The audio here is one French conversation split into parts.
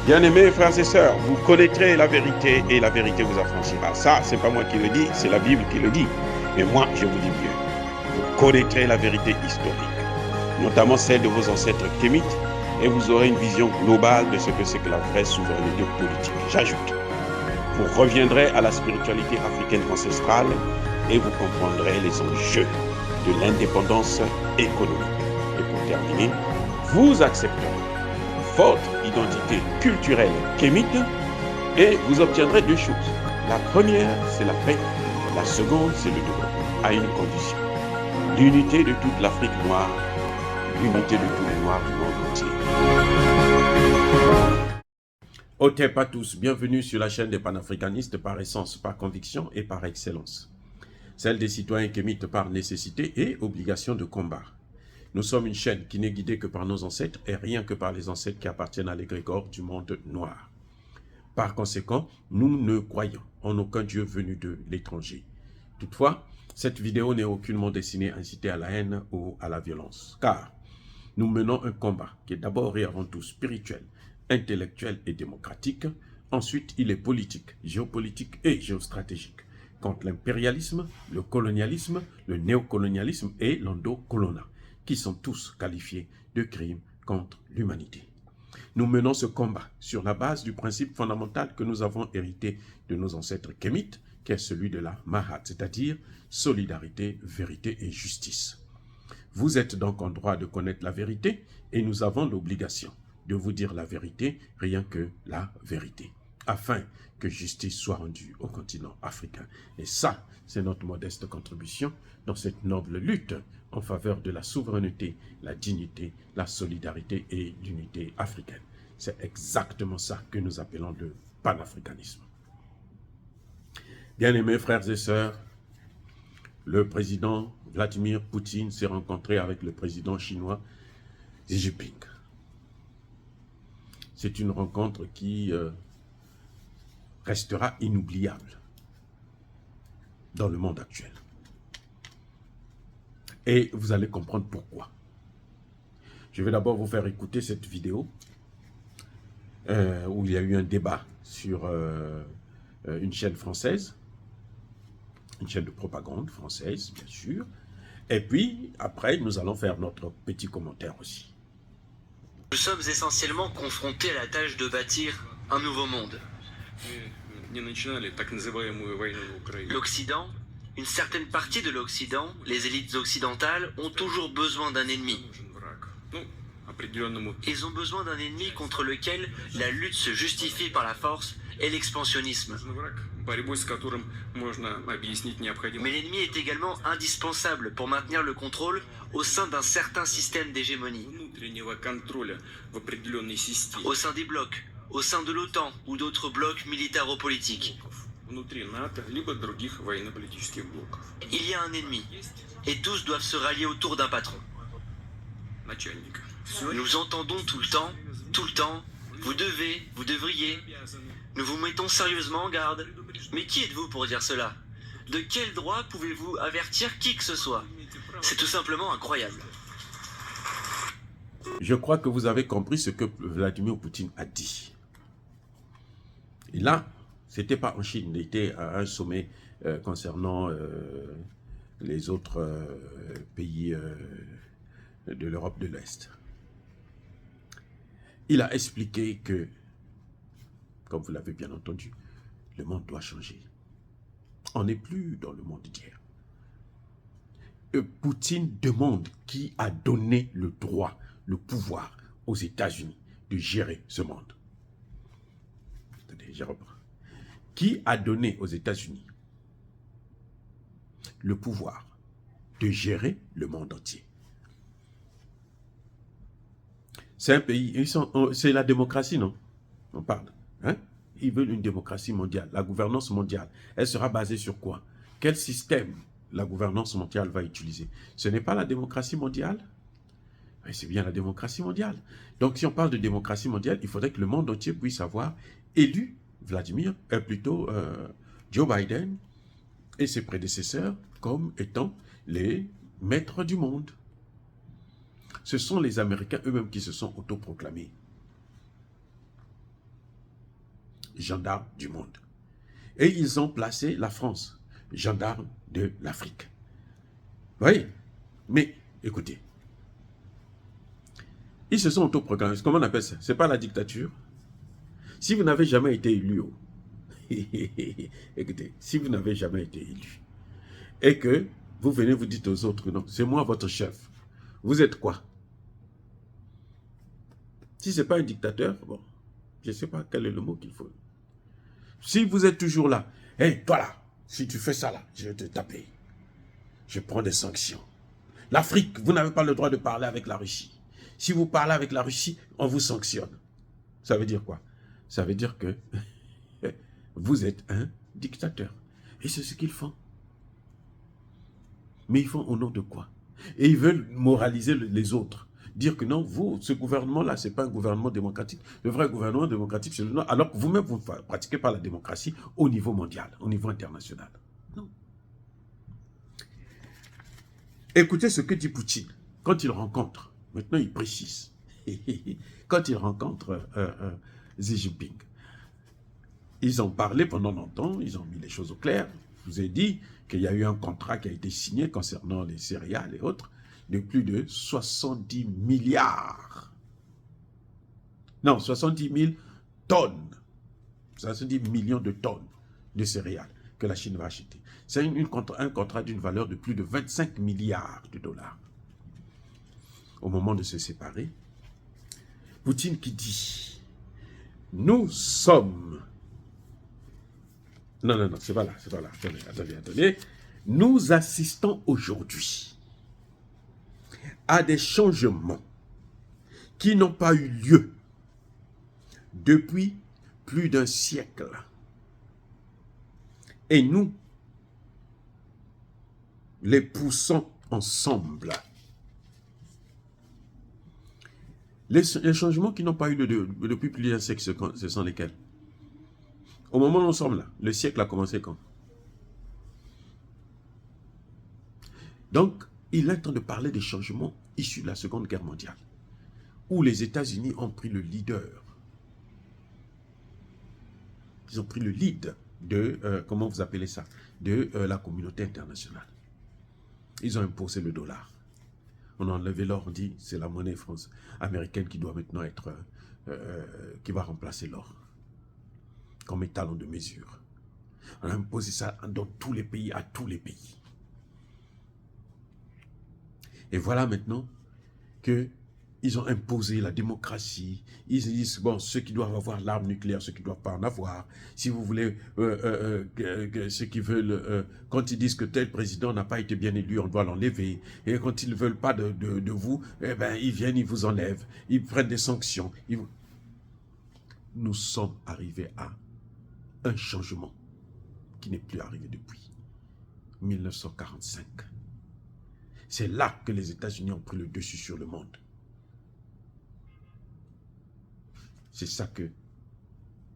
Bien-aimés frères et sœurs, vous connaîtrez la vérité et la vérité vous affranchira. Ça, c'est pas moi qui le dis, c'est la Bible qui le dit. Mais moi, je vous dis mieux. Vous connaîtrez la vérité historique, notamment celle de vos ancêtres kémites, et vous aurez une vision globale de ce que c'est que la vraie souveraineté politique. J'ajoute, vous reviendrez à la spiritualité africaine ancestrale et vous comprendrez les enjeux de l'indépendance économique. Et pour terminer, vous accepterez votre identité culturelle kémite et vous obtiendrez deux choses. La première, c'est la paix. La seconde, c'est le développement, à une condition. L'unité de toute l'Afrique noire, l'unité de tous les Noirs du monde entier. Ok, pas tous, bienvenue sur la chaîne des panafricanistes par essence, par conviction et par excellence. Celle des citoyens kémites par nécessité et obligation de combat. Nous sommes une chaîne qui n'est guidée que par nos ancêtres et rien que par les ancêtres qui appartiennent à l'égrégore du monde noir. Par conséquent, nous ne croyons en aucun Dieu venu de l'étranger. Toutefois, cette vidéo n'est aucunement destinée à inciter à la haine ou à la violence, car nous menons un combat qui est d'abord et avant tout spirituel, intellectuel et démocratique. Ensuite, il est politique, géopolitique et géostratégique, contre l'impérialisme, le colonialisme, le néocolonialisme et l'endocolonat, qui sont tous qualifiés de crimes contre l'humanité. Nous menons ce combat sur la base du principe fondamental que nous avons hérité de nos ancêtres kémites, qui est celui de la Mahat, c'est-à-dire solidarité, vérité et justice. Vous êtes donc en droit de connaître la vérité et nous avons l'obligation de vous dire la vérité, rien que la vérité, afin que justice soit rendue au continent africain. Et ça, c'est notre modeste contribution dans cette noble lutte en faveur de la souveraineté, la dignité, la solidarité et l'unité africaine. C'est exactement ça que nous appelons le panafricanisme. Bien-aimés frères et sœurs, le président Vladimir Poutine s'est rencontré avec le président chinois Xi Jinping. C'est une rencontre qui restera inoubliable dans le monde actuel. Et vous allez comprendre pourquoi. Je vais d'abord vous faire écouter cette vidéo où il y a eu un débat sur une chaîne française, une chaîne de propagande française, bien sûr. Et puis, après, nous allons faire notre petit commentaire aussi. Nous sommes essentiellement confrontés à la tâche de bâtir un nouveau monde. L'Occident, une certaine partie de l'Occident, les élites occidentales, ont toujours besoin d'un ennemi. Ils ont besoin d'un ennemi contre lequel la lutte se justifie par la force et l'expansionnisme. Mais l'ennemi est également indispensable pour maintenir le contrôle au sein d'un certain système d'hégémonie. Au sein des blocs, au sein de l'OTAN ou d'autres blocs militaro-politiques. Il y a un ennemi, et tous doivent se rallier autour d'un patron. Nous entendons tout le temps, vous devez, vous devriez. Nous vous mettons sérieusement en garde. Mais qui êtes-vous pour dire cela? De quel droit pouvez-vous avertir qui que ce soit? C'est tout simplement incroyable. Je crois que vous avez compris ce que Vladimir Poutine a dit. Et là, ce n'était pas en Chine, il était à un sommet concernant les autres pays de l'Europe de l'Est. Il a expliqué que, comme vous l'avez bien entendu, le monde doit changer. On n'est plus dans le monde d'hier. Poutine demande qui a donné le droit, le pouvoir aux États-Unis de gérer ce monde. Attendez, je reprends. Qui a donné aux États-Unis le pouvoir de gérer le monde entier? C'est un pays, c'est la démocratie, non? On parle. Hein? Ils veulent une démocratie mondiale, la gouvernance mondiale. Elle sera basée sur quoi? Quel système la gouvernance mondiale va utiliser? Ce n'est pas la démocratie mondiale? C'est bien la démocratie mondiale. Donc, si on parle de démocratie mondiale, il faudrait que le monde entier puisse avoir élu Joe Biden et ses prédécesseurs comme étant les maîtres du monde. Ce sont les Américains eux-mêmes qui se sont autoproclamés gendarmes du monde. Et ils ont placé la France, gendarme de l'Afrique. Vous voyez? Mais, écoutez, ils se sont autoproclamés. Comment on appelle ça? Ce n'est pas la dictature. Si vous n'avez jamais été élu, écoutez, si vous n'avez jamais été élu, et que vous venez vous dites aux autres, non, c'est moi votre chef. Vous êtes quoi? Si ce n'est pas un dictateur, bon, je ne sais pas quel est le mot qu'il faut. Si vous êtes toujours là, hé, hey, toi là, si tu fais ça là, je vais te taper. Je prends des sanctions. L'Afrique, vous n'avez pas le droit de parler avec la Russie. Si vous parlez avec la Russie, on vous sanctionne. Ça veut dire quoi? Ça veut dire que vous êtes un dictateur. Et c'est ce qu'ils font. Mais ils font au nom de quoi? Et ils veulent moraliser les autres. Dire que non, vous, ce gouvernement-là, ce n'est pas un gouvernement démocratique. Le vrai gouvernement démocratique, c'est le nom. Alors que vous-même, vous ne pratiquez pas la démocratie au niveau mondial, au niveau international. Non. Écoutez ce que dit Poutine quand il rencontre. Maintenant, il précise. Quand il rencontre Xi Jinping. Ils ont parlé pendant longtemps, ils ont mis les choses au clair. Je vous ai dit qu'il y a eu un contrat qui a été signé concernant les céréales et autres, de plus de 70 milliards. Non, 70 000 tonnes. 70 millions de tonnes de céréales que la Chine va acheter. C'est un contrat d'une valeur de plus de 25 milliards de dollars. Au moment de se séparer, Poutine qui dit, nous sommes... Non, c'est pas là, c'est pas là. Attendez. Nous assistons aujourd'hui à des changements qui n'ont pas eu lieu depuis plus d'un siècle. Et nous les poussons ensemble. Les changements qui n'ont pas eu lieu depuis plus d'un siècle, ce sont lesquels? Au moment où nous sommes là, le siècle a commencé quand? Donc, il est en train de parler des changements issus de la Seconde Guerre mondiale, où les États-Unis ont pris le leader. Ils ont pris le lead de, comment vous appelez ça, de la communauté internationale. Ils ont imposé le dollar. On a enlevé l'or, on dit c'est la monnaie américaine qui doit maintenant être, qui va remplacer l'or comme étalon de mesure. On a imposé ça dans tous les pays, à tous les pays. Et voilà maintenant qu'ils ont imposé la démocratie. Ils disent, bon, ceux qui doivent avoir l'arme nucléaire, ceux qui ne doivent pas en avoir. Si vous voulez, ceux qui veulent, quand ils disent que tel président n'a pas été bien élu, on doit l'enlever. Et quand ils ne veulent pas de vous, eh ben, ils viennent, ils vous enlèvent. Ils prennent des sanctions. Nous sommes arrivés à un changement qui n'est plus arrivé depuis 1945. C'est là que les États-Unis ont pris le dessus sur le monde. C'est ça que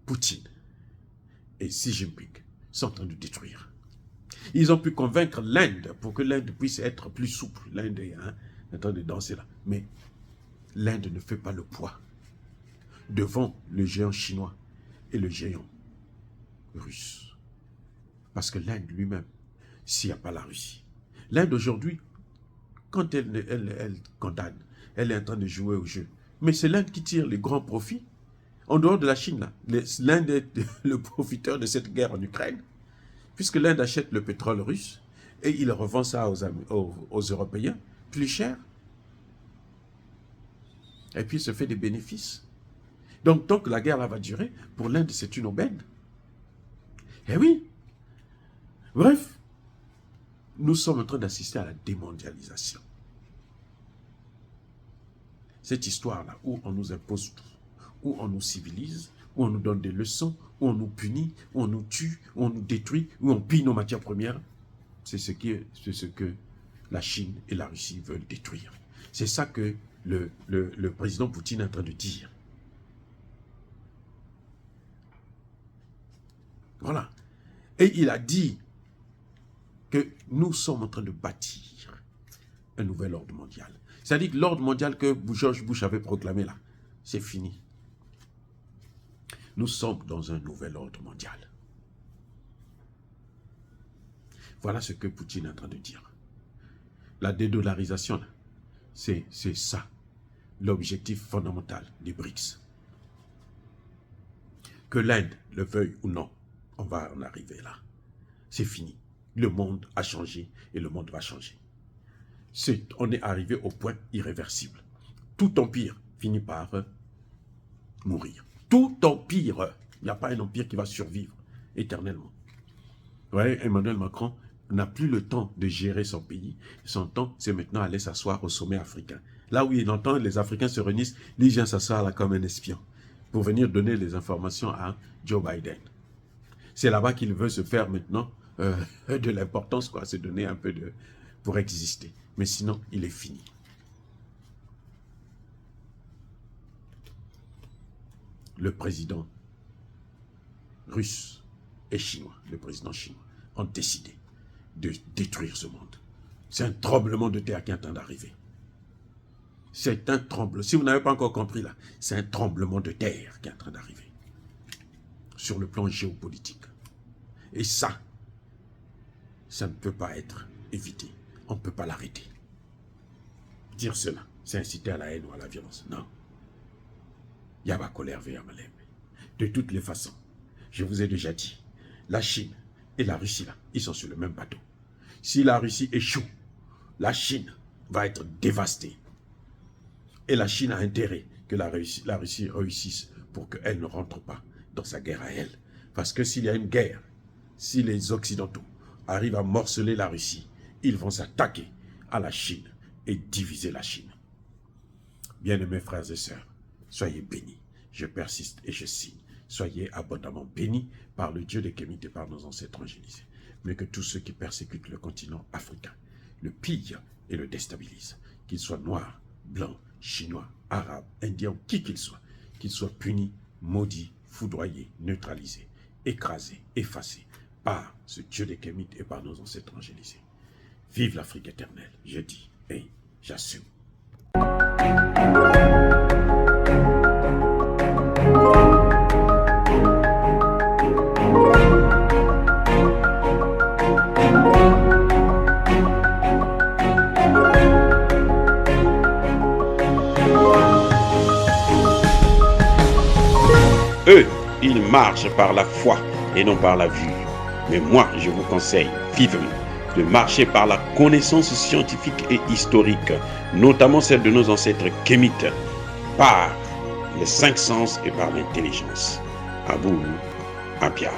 Poutine et Xi Jinping sont en train de détruire. Ils ont pu convaincre l'Inde pour que l'Inde puisse être plus souple. L'Inde est en train de danser là. Mais l'Inde ne fait pas le poids devant le géant chinois et le géant russe. Parce que l'Inde lui-même, s'il n'y a pas la Russie. L'Inde aujourd'hui, quand elle condamne, elle est en train de jouer au jeu. Mais c'est l'Inde qui tire les grands profits. En dehors de la Chine, là, l'Inde est le profiteur de cette guerre en Ukraine, puisque l'Inde achète le pétrole russe et il revend ça aux Européens plus cher. Et puis il se fait des bénéfices. Donc tant que la guerre là va durer, pour l'Inde c'est une aubaine. Eh oui. Bref, nous sommes en train d'assister à la démondialisation. Cette histoire-là, où on nous impose tout, où on nous civilise, où on nous donne des leçons, où on nous punit, où on nous tue, où on nous détruit, où on pille nos matières premières, c'est ce que la Chine et la Russie veulent détruire. C'est ça que le président Poutine est en train de dire. Voilà. Et il a dit que nous sommes en train de bâtir un nouvel ordre mondial. C'est-à-dire que l'ordre mondial que George Bush avait proclamé là, c'est fini. Nous sommes dans un nouvel ordre mondial. Voilà ce que Poutine est en train de dire. La dédollarisation, c'est ça, l'objectif fondamental des BRICS. Que l'Inde le veuille ou non, on va en arriver là. C'est fini. Le monde a changé et le monde va changer. On est arrivé au point irréversible. Tout empire finit par mourir. Tout empire. Il n'y a pas un empire qui va survivre éternellement. Vous voyez, Emmanuel Macron n'a plus le temps de gérer son pays. Son temps, c'est maintenant aller s'asseoir au sommet africain. Là où il entend les Africains se réunissent, lui vient s'asseoir là comme un espion pour venir donner les informations à Joe Biden. C'est là-bas qu'il veut se faire maintenant de l'importance, quoi, se donner un peu de... pour exister. Mais sinon, il est fini. Le président russe et chinois, le président chinois, ont décidé de détruire ce monde. C'est un tremblement de terre qui est en train d'arriver. C'est un tremblement. Si vous n'avez pas encore compris là, c'est un tremblement de terre qui est en train d'arriver. Sur le plan géopolitique. Et ça ne peut pas être évité. On ne peut pas l'arrêter. Dire cela, c'est inciter à la haine ou à la violence. Non. Yaba colère vers Malem. De toutes les façons, je vous ai déjà dit, la Chine et la Russie, là, ils sont sur le même bateau. Si la Russie échoue, la Chine va être dévastée. Et la Chine a intérêt que la Russie réussisse pour qu'elle ne rentre pas dans sa guerre à elle. Parce que s'il y a une guerre, si les Occidentaux arrivent à morceler la Russie, ils vont s'attaquer à la Chine et diviser la Chine. Bien-aimés frères et sœurs, soyez bénis. Je persiste et je signe. Soyez abondamment bénis par le Dieu des Kémites et par nos ancêtres angélisés. Mais que tous ceux qui persécutent le continent africain le pillent et le déstabilisent, qu'ils soient noirs, blancs, chinois, arabes, indiens, qui qu'ils soient punis, maudits, foudroyés, neutralisés, écrasés, effacés par ce Dieu des Kémites et par nos ancêtres angélisés. Vive l'Afrique éternelle, je dis et j'assume. Eux, ils marchent par la foi et non par la vue. Mais moi, je vous conseille vivement de marcher par la connaissance scientifique et historique, notamment celle de nos ancêtres kémites, par les 5 sens et par l'intelligence. À vous, Abia.